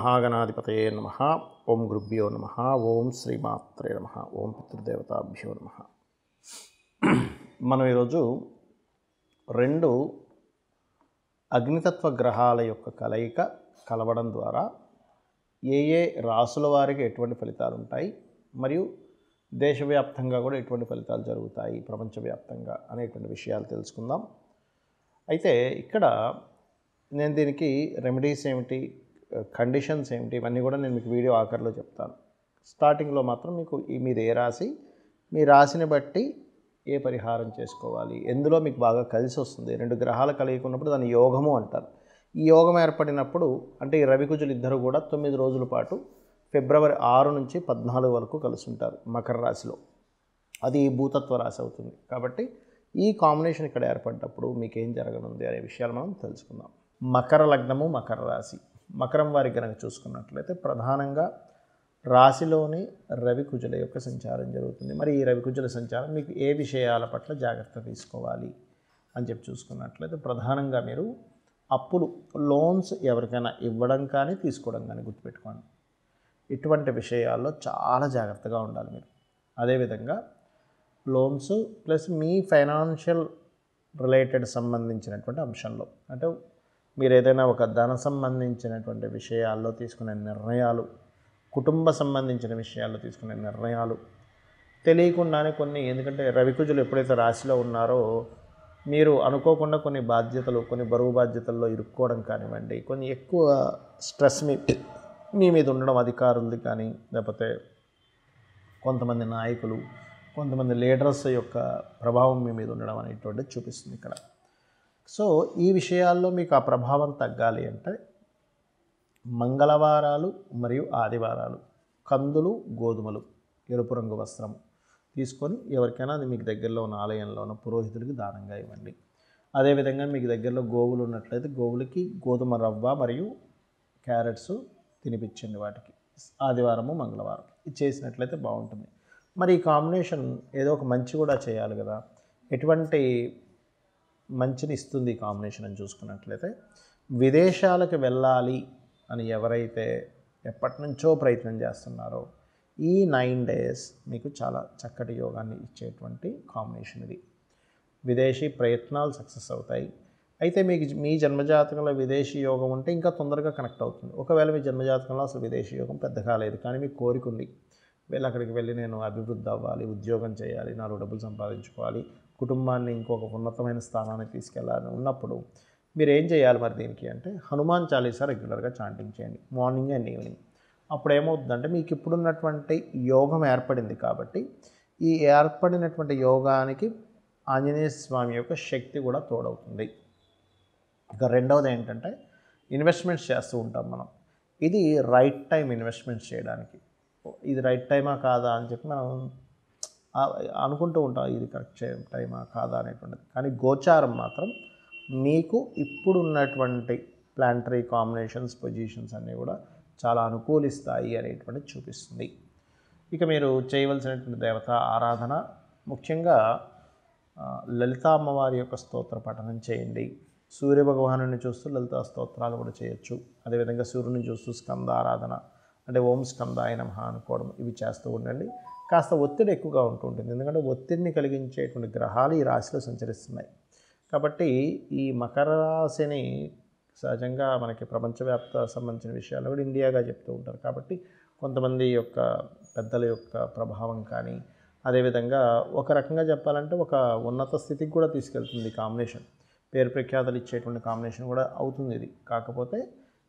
మహాగణాధిపతయే నమః. ఓం గురుభ్యో నమః. ఓం శ్రీమాత్రే నమః. ఓం పితృదేవతాభ్యో నమః. మనం ఈరోజు రెండు అగ్నితత్వ గ్రహాల యొక్క కలయిక కలవడం ద్వారా ఏ ఏ రాసుల వారికి ఎటువంటి ఫలితాలు ఉంటాయి, మరియు దేశవ్యాప్తంగా కూడా ఎటువంటి ఫలితాలు జరుగుతాయి ప్రపంచవ్యాప్తంగా అనేటువంటి విషయాలు తెలుసుకుందాం. అయితే ఇక్కడ నేను దీనికి రెమెడీస్ ఏమిటి, కండిషన్స్ ఏమిటి, ఇవన్నీ కూడా నేను మీకు వీడియో ఆఖరిలో చెప్తాను. స్టార్టింగ్లో మాత్రం మీకు మీది ఏ రాశి, మీ రాశిని బట్టి ఏ పరిహారం చేసుకోవాలి, ఎందులో మీకు బాగా కలిసి వస్తుంది. రెండు గ్రహాలు కలిగి ఉన్నప్పుడు దాన్ని యోగము అంటారు. ఈ యోగం ఏర్పడినప్పుడు అంటే ఈ రవికుజులు ఇద్దరు కూడా 9 రోజుల పాటు ఫిబ్రవరి 6 నుంచి 14 వరకు కలిసి ఉంటారు మకర రాశిలో. అది భూతత్వ రాశి అవుతుంది. కాబట్టి ఈ కాంబినేషన్ ఇక్కడ ఏర్పడినప్పుడు మీకు ఏం జరగనుంది అనే విషయాలు మనం తెలుసుకుందాం. మకర లగ్నము, మకర రాశి. మకరం వారికి కనుక చూసుకున్నట్లయితే ప్రధానంగా రాశిలోని రవికుజుల యొక్క సంచారం జరుగుతుంది. మరి ఈ రవికుజుల సంచారం మీకు ఏ విషయాల పట్ల జాగ్రత్త తీసుకోవాలి అని చెప్పి చూసుకున్నట్లయితే ప్రధానంగా మీరు అప్పులు, లోన్స్ ఎవరికైనా ఇవ్వడం కానీ తీసుకోవడం కానీ గుర్తుపెట్టుకోండి. ఇటువంటి విషయాల్లో చాలా జాగ్రత్తగా ఉండాలి మీరు. అదేవిధంగా లోన్స్ ప్లస్ మీ ఫైనాన్షియల్ రిలేటెడ్ సంబంధించినటువంటి అంశంలో, అంటే మీరు ఏదైనా ఒక ధన సంబంధించినటువంటి విషయాల్లో తీసుకునే నిర్ణయాలు, కుటుంబ సంబంధించిన విషయాల్లో తీసుకునే నిర్ణయాలు తెలియకుండానే కొన్ని, ఎందుకంటే రవికుజులు ఎప్పుడైతే రాశిలో ఉన్నారో మీరు అనుకోకుండా కొన్ని బాధ్యతలు, కొన్ని బరువు బాధ్యతల్లో ఇరుక్కోవడం కానివ్వండి, కొన్ని ఎక్కువ స్ట్రెస్ మీ మీద ఉండడం, అధికారులది కానీ లేకపోతే కొంతమంది నాయకులు, కొంతమంది లీడర్స్ యొక్క ప్రభావం మీ మీద ఉండడం అనేటువంటిది చూపిస్తుంది ఇక్కడ. సో ఈ విషయాల్లో మీకు ఆ ప్రభావం తగ్గాలి అంటే మంగళవారాలు మరియు ఆదివారాలు కందులు, గోధుమలు, ఎరుపు రంగు వస్త్రం తీసుకొని ఎవరికైనా అది మీకు దగ్గరలో ఉన్న ఆలయంలో ఉన్న పురోహితుడికి దానంగా ఇవ్వండి. అదేవిధంగా మీకు దగ్గరలో గోవులు ఉన్నట్లయితే గోవులకి గోధుమ రవ్వ మరియు క్యారెట్స్ తినిపించండి వాటికి ఆదివారము, మంగళవారం. ఇది చేసినట్లయితే బాగుంటుంది. మరి ఈ కాంబినేషన్ ఏదో ఒక మంచి కూడా చేయాలి కదా. ఎటువంటి మంచిని ఇస్తుంది ఈ కాంబినేషన్ అని చూసుకున్నట్లయితే, విదేశాలకు వెళ్ళాలి అని ఎవరైతే ఎప్పటి నుంచో ప్రయత్నం చేస్తున్నారో ఈ 9 days మీకు చాలా చక్కటి యోగాన్ని ఇచ్చేటువంటి కాంబినేషన్ ఇది. విదేశీ ప్రయత్నాలు సక్సెస్ అవుతాయి. అయితే మీకు మీ జన్మజాతకంలో విదేశీ యోగం ఉంటే ఇంకా తొందరగా కనెక్ట్ అవుతుంది. ఒకవేళ మీ జన్మజాతకంలో అసలు విదేశీ యోగం పెద్దగా లేదు, కానీ మీకు కోరిక ఉంది, అక్కడికి వెళ్ళి నేను అభివృద్ధి అవ్వాలి, ఉద్యోగం చేయాలి, 4 డబ్బులు సంపాదించుకోవాలి, కుటుంబాన్ని ఇంకొక ఉన్నతమైన స్థానానికి తీసుకెళ్ళాలని ఉన్నప్పుడు మీరు ఏం చేయాలి మరి దీనికి అంటే హనుమాన్ చాలీసా రెగ్యులర్గా చాంటింగ్ చేయండి మార్నింగ్ అండ్ ఈవినింగ్. అప్పుడు ఏమవుతుందంటే మీకు ఇప్పుడున్నటువంటి యోగం ఏర్పడింది కాబట్టి ఈ ఏర్పడినటువంటి యోగానికి ఆంజనేయ స్వామి యొక్క శక్తి కూడా తోడవుతుంది. ఇక రెండవది ఏంటంటే ఇన్వెస్ట్మెంట్స్ చేస్తూ ఉంటాం మనం. ఇది రైట్ టైం ఇన్వెస్ట్మెంట్స్ చేయడానికి. ఇది రైట్ టైమా కాదా అని చెప్పి మనం అనుకుంటూ ఉంటాం, ఇది కరెక్ట్ టైమా కాదా అనేటువంటిది. కానీ గోచారం మాత్రం మీకు ఇప్పుడు ఉన్నటువంటి ప్లానటరీ కాంబినేషన్స్, పొజిషన్స్ అన్నీ కూడా చాలా అనుకూలిస్తాయి అనేటువంటిది చూపిస్తుంది. ఇక మీరు చేయవలసినటువంటి దేవత ఆరాధన ముఖ్యంగా లలితా అమ్మవారి యొక్క స్తోత్ర పఠనం చేయండి. సూర్య భగవానుని చూస్తూ లలితా స్తోత్రాలు కూడా చేయొచ్చు. అదేవిధంగా సూర్యుని చూస్తూ స్కంద ఆరాధన అంటే ఓం స్కందాయ నమః అనుకోవడం, ఇవి చేస్తూ ఉండండి. కాస్త ఒత్తిడి ఎక్కువగా ఉంటుంటుంది, ఎందుకంటే ఒత్తిడిని కలిగించేటువంటి గ్రహాలు ఈ రాశిలో సంచరిస్తున్నాయి. కాబట్టి ఈ మకర రాశిని సహజంగా మనకి ప్రపంచవ్యాప్త సంబంధించిన విషయాలు కూడా ఇండియాగా చెప్తూ ఉంటారు. కాబట్టి కొంతమంది యొక్క పెద్దల యొక్క ప్రభావం కానీ, అదేవిధంగా ఒక రకంగా చెప్పాలంటే ఒక ఉన్నత స్థితికి కూడా తీసుకెళ్తుంది కాంబినేషన్. పేరు ప్రఖ్యాతలు ఇచ్చేటువంటి కాంబినేషన్ కూడా అవుతుంది ఇది. కాకపోతే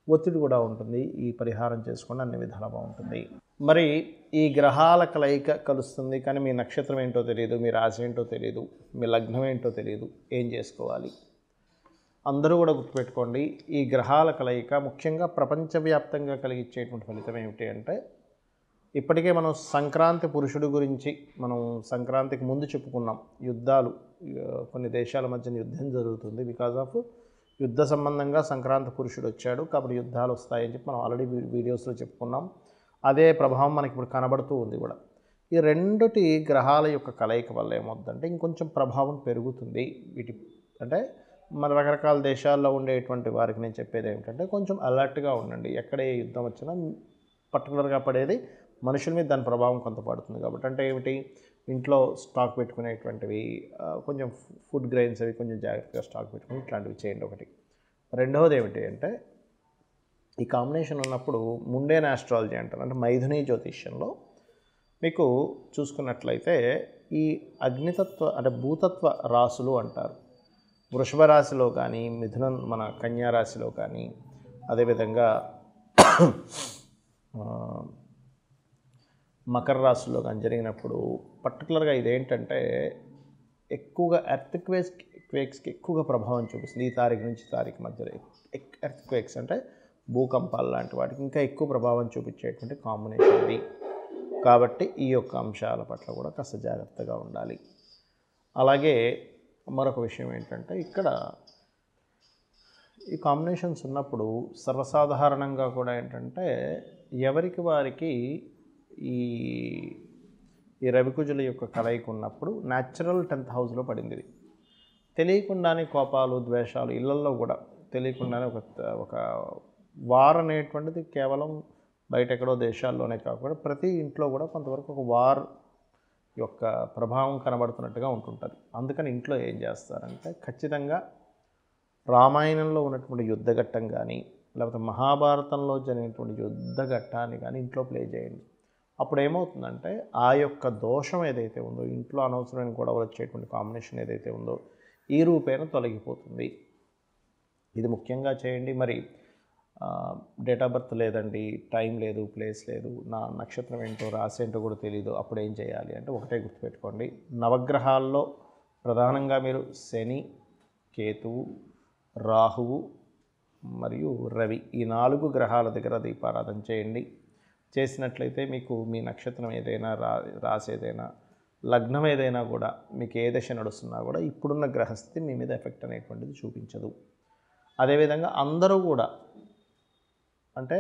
ఒత్తిడి కూడా ఉంటుంది. ఈ పరిహారం చేసుకుంటే అన్ని విధాలా బాగుంటుంది. మరి ఈ గ్రహాల కలయిక కలుస్తుంది, కానీ మీ నక్షత్రం ఏంటో తెలియదు, మీ రాశి ఏంటో తెలియదు, మీ లగ్నం ఏంటో తెలియదు, ఏం చేసుకోవాలి? అందరూ కూడా గుర్తుపెట్టుకోండి, ఈ గ్రహాల కలయిక ముఖ్యంగా ప్రపంచవ్యాప్తంగా కలిగించేటువంటి ఫలితం ఏమిటి అంటే, ఇప్పటికే మనం సంక్రాంతి పురుషుడి గురించి మనం సంక్రాంతికి ముందు చెప్పుకున్నాం. యుద్ధాలు, కొన్ని దేశాల మధ్య యుద్ధం జరుగుతుంది. బికాజ్ ఆఫ్ యుద్ధ సంబంధంగా సంక్రాంతి పురుషుడు వచ్చాడు, కాబట్టి యుద్ధాలు వస్తాయని చెప్పి మనం ఆల్రెడీ వీడియోస్లో చెప్పుకున్నాం. అదే ప్రభావం మనకి ఇప్పుడు కనబడుతూ ఉంది కూడా. ఈ రెండుటి గ్రహాల యొక్క కలయిక వల్ల ఏమవుతుందంటే ఇంకొంచెం ప్రభావం పెరుగుతుంది. వీటి అంటే మన రకరకాల దేశాల్లో ఉండేటువంటి వారికి నేను చెప్పేది ఏమిటంటే కొంచెం అలర్ట్గా ఉండండి. ఎక్కడ ఏ యుద్ధం వచ్చినా పర్టికులర్గా పడేది మనుషుల మీద దాని ప్రభావం కొంత పడుతుంది కాబట్టి. అంటే ఏమిటి, ఇంట్లో స్టాక్ పెట్టుకునేటువంటివి, కొంచెం ఫుడ్ గ్రెయిన్స్ అవి కొంచెం జాగ్రత్తగా స్టాక్ పెట్టుకుని ఇట్లాంటివి చేయండి ఒకటి. రెండవది ఏమిటి అంటే, ఈ కాంబినేషన్ ఉన్నప్పుడు ముండేన్ ఆస్ట్రాలజీ అంటారు, అంటే మైథుని జ్యోతిష్యంలో మీకు చూసుకున్నట్లయితే ఈ అగ్నితత్వ అంటే భూతత్వ రాసులు అంటారు. వృషభ రాశిలో కానీ, మిథునం మన కన్యా రాశిలో కానీ, అదేవిధంగా మకర రాశిలో కానీ జరిగినప్పుడు పర్టికులర్గా ఇదేంటంటే ఎక్కువగా క్వేక్స్కి ఎక్కువగా ప్రభావం చూపిస్తుంది. ఈ తారీఖు నుంచి తారీఖు మధ్యలో క్వేక్స్ అంటే భూకంపాలు లాంటి వాటికి ఇంకా ఎక్కువ ప్రభావం చూపించేటువంటి కాంబినేషన్ ఇది. కాబట్టి ఈ యొక్క అంశాల పట్ల కూడా కాస్త జాగ్రత్తగా ఉండాలి. అలాగే మరొక విషయం ఏంటంటే, ఇక్కడ ఈ కాంబినేషన్స్ ఉన్నప్పుడు సర్వసాధారణంగా కూడా ఏంటంటే ఎవరికి వారికి ఈ రవికుజుల యొక్క కలయిక ఉన్నప్పుడు న్యాచురల్ 10th హౌస్లో పడింది. ఇది తెలియకుండానే కోపాలు, ద్వేషాలు ఇళ్లల్లో కూడా తెలియకుండానే ఒక వార్ అనేటువంటిది కేవలం బయట ఎక్కడో దేశాల్లోనే కాకుండా ప్రతి ఇంట్లో కూడా కొంతవరకు ఒక వార్ యొక్క ప్రభావం కనబడుతున్నట్టుగా ఉంటుంటుంది. అందుకని ఇంట్లో ఏం చేస్తారంటే ఖచ్చితంగా రామాయణంలో ఉన్నటువంటి యుద్ధఘట్టం కానీ, లేకపోతే మహాభారతంలో జరిగినటువంటి యుద్ధఘట్టాన్ని కానీ ఇంట్లో ప్లే చేయండి. అప్పుడు ఏమవుతుందంటే ఆ యొక్క దోషం ఏదైతే ఉందో, ఇంట్లో అనవసరమైన గొడవలు వచ్చేటువంటి కాంబినేషన్ ఏదైతే ఉందో ఈ రూపేణ తొలగిపోతుంది. ఇది ముఖ్యంగా చేయండి. మరి డేట్ ఆఫ్ బర్త్ లేదండి, టైం లేదు, ప్లేస్ లేదు, నా నక్షత్రం ఏంటో రాశి ఏంటో కూడా తెలీదు, అప్పుడు ఏం చేయాలి అంటే ఒకటే గుర్తుపెట్టుకోండి. నవగ్రహాల్లో ప్రధానంగా మీరు శని, కేతువు, రాహువు మరియు రవి ఈ 4 గ్రహాల దగ్గర దీపారాధన చేయండి. చేసినట్లయితే మీకు మీ నక్షత్రం ఏదైనా, రాశి ఏదైనా, లగ్నం ఏదైనా కూడా మీకు ఏ దశ నడుస్తున్నా కూడా ఇప్పుడున్న గ్రహస్థితి మీ మీద ఎఫెక్ట్ అనేటువంటిది చూపించదు. అదేవిధంగా అందరూ కూడా అంటే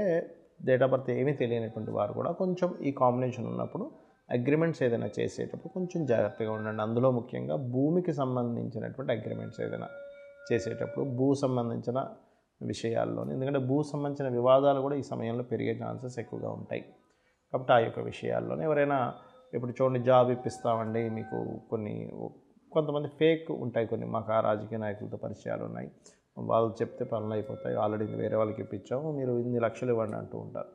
డేట్ ఆఫ్ బర్త్ ఏమీ తెలియనటువంటి వారు కూడా కొంచెం ఈ కాంబినేషన్ ఉన్నప్పుడు అగ్రిమెంట్స్ ఏదైనా చేసేటప్పుడు కొంచెం జాగ్రత్తగా ఉండండి. అందులో ముఖ్యంగా భూమికి సంబంధించినటువంటి అగ్రిమెంట్స్ ఏదైనా చేసేటప్పుడు భూ సంబంధించిన విషయాల్లోనే, ఎందుకంటే భూ సంబంధించిన వివాదాలు కూడా ఈ సమయంలో పెరిగే ఛాన్సెస్ ఎక్కువగా ఉంటాయి. కాబట్టి ఆ యొక్క విషయాల్లోనే ఎవరైనా ఇప్పుడు చూడండి, జాబ్ ఇప్పిస్తామండి మీకు కొంతమంది ఫేక్ ఉంటాయి, మాకు ఆ రాజకీయ నాయకులతో పరిచయాలు ఉన్నాయి, వాళ్ళు చెప్తే పనులు అయిపోతాయి, ఆల్రెడీ వేరే వాళ్ళకి ఇప్పించాము, మీరు ఇన్ని లక్షలు ఇవ్వండి అంటూ ఉంటారు.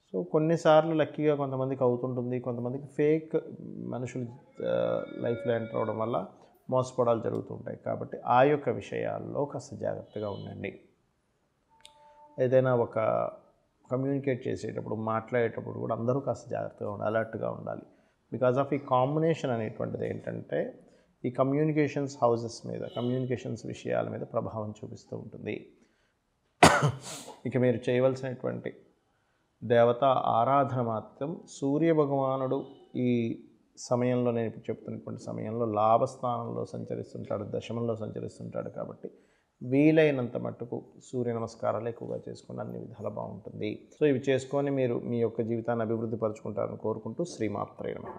సో కొన్నిసార్లు లక్కీగా కొంతమందికి అవుతుంటుంది, కొంతమందికి ఫేక్ మనుషులు లైఫ్లో ఎంటర్ అవడం వల్ల మోసపోవడాలు జరుగుతుంటాయి. కాబట్టి ఆ యొక్క విషయాల్లో కాస్త జాగ్రత్తగా ఉండండి. ఏదైనా ఒక కమ్యూనికేట్ చేసేటప్పుడు, మాట్లాడేటప్పుడు కూడా అందరూ కాస్త జాగ్రత్తగా ఉండాలి, అలర్ట్గా ఉండాలి. బికాజ్ ఆఫ్ ఈ కాంబినేషన్ అనేటువంటిది ఏంటంటే ఈ కమ్యూనికేషన్స్ హౌసెస్ మీద, కమ్యూనికేషన్స్ విషయాల మీద ప్రభావం చూపిస్తూ ఉంటుంది. ఇక మీరు చేయవలసినటువంటి దేవతా ఆరాధన మాత్రం సూర్య భగవానుడు ఈ సమయంలో, నేను ఇప్పుడు చెప్తున్నటువంటి సమయంలో లాభస్థానంలో సంచరిస్తుంటాడు, దశమంలో సంచరిస్తుంటాడు. కాబట్టి వీలైనంత మట్టుకు సూర్య నమస్కారాలు ఎక్కువగా చేసుకుని అన్ని విధాలు బాగుంటుంది. సో ఇవి చేసుకొని మీరు మీ యొక్క జీవితాన్ని అభివృద్ధి పరుచుకుంటారని కోరుకుంటూ శ్రీమాత్రే నమః.